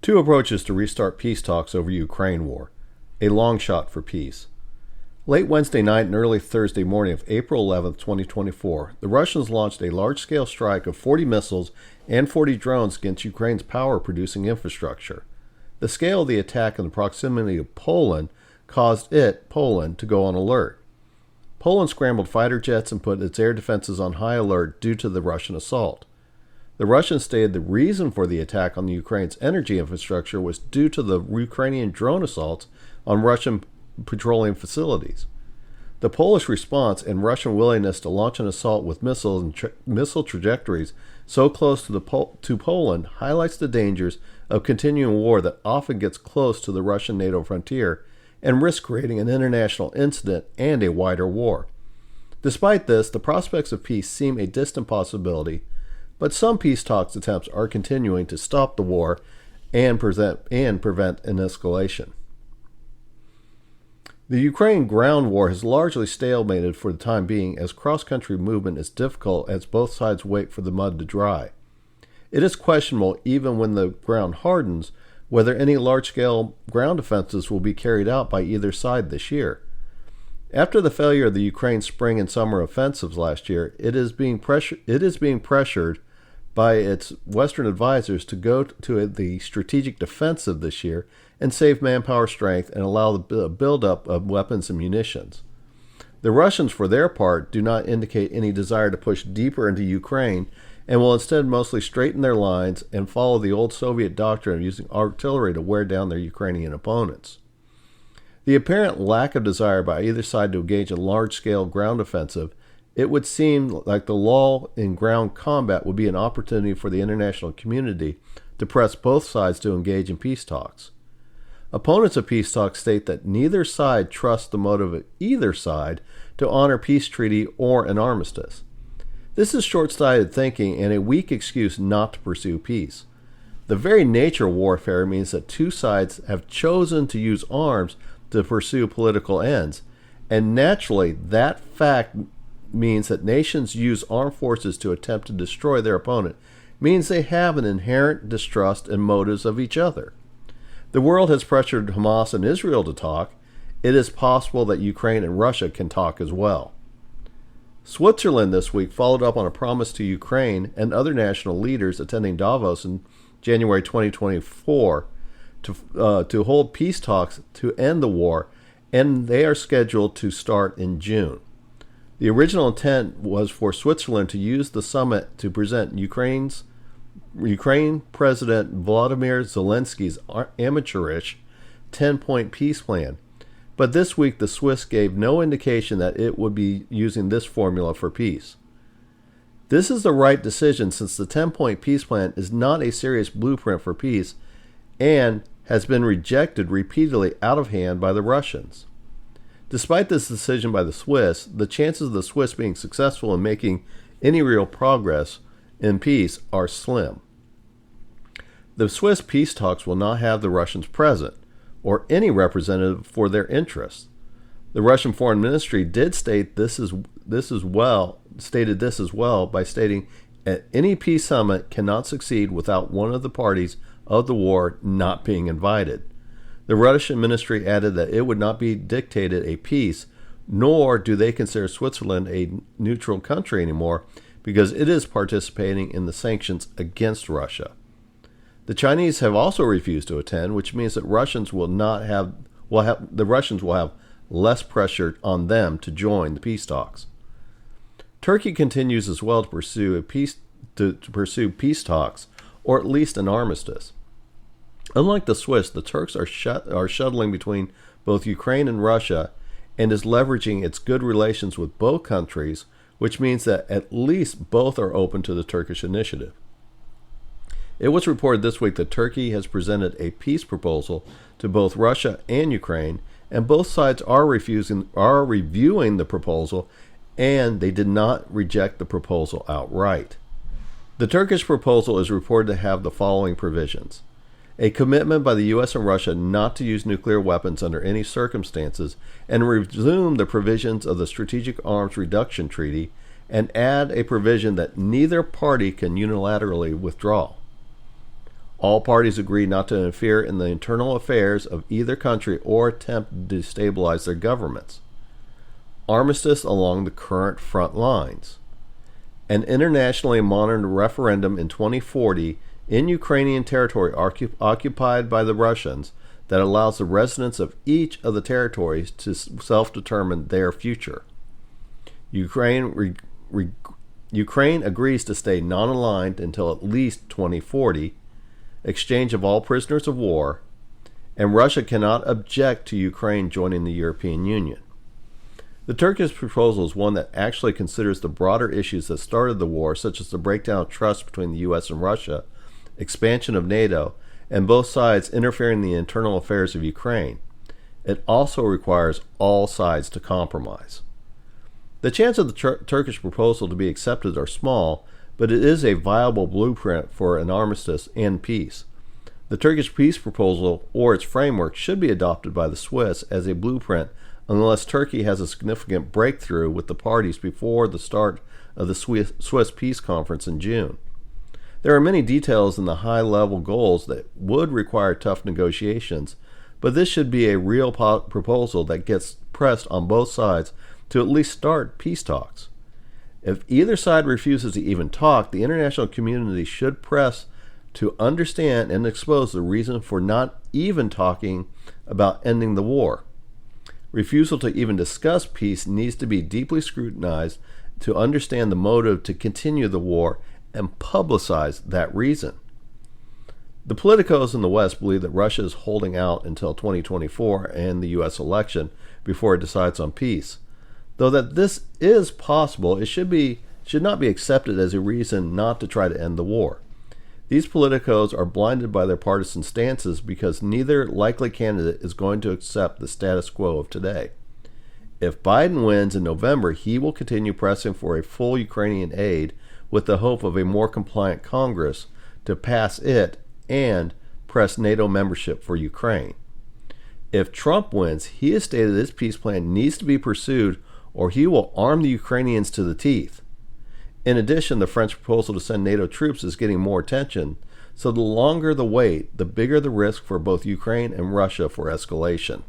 Two approaches to restart peace talks over Ukraine war. A long shot for peace. Late Wednesday night and early Thursday morning of April 11, 2024, the Russians launched a large-scale strike of 40 missiles and 40 drones against Ukraine's power-producing infrastructure. The scale of the attack and the proximity of Poland caused Poland, to go on alert. Poland scrambled fighter jets and put its air defenses on high alert due to the Russian assault. The Russians stated the reason for the attack on the Ukraine's energy infrastructure was due to the Ukrainian drone assaults on Russian petroleum facilities. The Polish response and Russian willingness to launch an assault with missiles and missile trajectories so close to Poland highlights the dangers of continuing war that often gets close to the Russian NATO frontier and risks creating an international incident and a wider war. Despite this, the prospects of peace seem a distant possibility, but some peace talks attempts are continuing to stop the war and prevent an escalation. The Ukraine ground war has largely stalemated for the time being as cross-country movement is difficult as both sides wait for the mud to dry. It is questionable, even when the ground hardens, whether any large-scale ground offensives will be carried out by either side this year. After the failure of the Ukraine spring and summer offensives last year, it is being pressured by its Western advisors to go to the strategic defensive this year and save manpower strength and allow the buildup of weapons and munitions. The Russians, for their part, do not indicate any desire to push deeper into Ukraine and will instead mostly straighten their lines and follow the old Soviet doctrine of using artillery to wear down their Ukrainian opponents. The apparent lack of desire by either side to engage in large-scale ground offensive, it would seem like the lull in ground combat would be an opportunity for the international community to press both sides to engage in peace talks. Opponents of peace talks state that neither side trusts the motive of either side to honor peace treaty or an armistice. This is short-sighted thinking and a weak excuse not to pursue peace. The very nature of warfare means that two sides have chosen to use arms to pursue political ends, and naturally that fact means that nations use armed forces to attempt to destroy their opponent means they have an inherent distrust and motives of each other. The world has pressured Hamas and Israel to talk. It is possible that Ukraine and Russia can talk as well. Switzerland this week followed up on a promise to Ukraine and other national leaders attending Davos in January 2024 to hold peace talks to end the war, and they are scheduled to start in June. The original intent was for Switzerland to use the summit to present Ukraine President Volodymyr Zelensky's amateurish 10-point peace plan. But this week the Swiss gave no indication that it would be using this formula for peace. This is the right decision since the 10-point peace plan is not a serious blueprint for peace and has been rejected repeatedly out of hand by the Russians. Despite this decision by the Swiss, the chances of the Swiss being successful in making any real progress in peace are slim. The Swiss peace talks will not have the Russians present, or any representative for their interests. The Russian Foreign Ministry did state this as well by stating any peace summit cannot succeed without one of the parties of the war not being invited. The Russian ministry added that it would not be dictated a peace, nor do they consider Switzerland a neutral country anymore because it is participating in the sanctions against Russia. The Chinese have also refused to attend, which means that the Russians will have less pressure on them to join the peace talks. Turkey continues as well to pursue peace talks, or at least an armistice. Unlike the Swiss, the Turks are shuttling between both Ukraine and Russia and is leveraging its good relations with both countries, which means that at least both are open to the Turkish initiative. It was reported this week that Turkey has presented a peace proposal to both Russia and Ukraine, and both sides are reviewing the proposal, and they did not reject the proposal outright. The Turkish proposal is reported to have the following provisions: a commitment by the U.S. and Russia not to use nuclear weapons under any circumstances, and resume the provisions of the Strategic Arms Reduction Treaty, and add a provision that neither party can unilaterally withdraw. All parties agree not to interfere in the internal affairs of either country or attempt to destabilize their governments. Armistice along the current front lines. An internationally monitored referendum in 2040 in Ukrainian territory occupied by the Russians that allows the residents of each of the territories to self-determine their future. Ukraine agrees to stay non-aligned until at least 2040, exchange of all prisoners of war, and Russia cannot object to Ukraine joining the European Union. The Turkish proposal is one that actually considers the broader issues that started the war, such as the breakdown of trust between the U.S. and Russia, expansion of NATO, and both sides interfering in the internal affairs of Ukraine. It also requires all sides to compromise. The chances of the Turkish proposal to be accepted are small, but it is a viable blueprint for an armistice and peace. The Turkish peace proposal or its framework should be adopted by the Swiss as a blueprint unless Turkey has a significant breakthrough with the parties before the start of the Swiss Peace Conference in June. There are many details in the high-level goals that would require tough negotiations, but this should be a real proposal that gets pressed on both sides to at least start peace talks. If either side refuses to even talk, the international community should press to understand and expose the reason for not even talking about ending the war. Refusal to even discuss peace needs to be deeply scrutinized to understand the motive to continue the war and publicize that reason. The politicos in the West believe that Russia is holding out until 2024 and the U.S. election before it decides on peace. Though that this is possible, it should not be accepted as a reason not to try to end the war. These politicos are blinded by their partisan stances because neither likely candidate is going to accept the status quo of today. If Biden wins in November, he will continue pressing for a full Ukrainian aid with the hope of a more compliant Congress to pass it and press NATO membership for Ukraine. If Trump wins, he has stated his peace plan needs to be pursued or he will arm the Ukrainians to the teeth. In addition, the French proposal to send NATO troops is getting more attention, so the longer the wait, the bigger the risk for both Ukraine and Russia for escalation.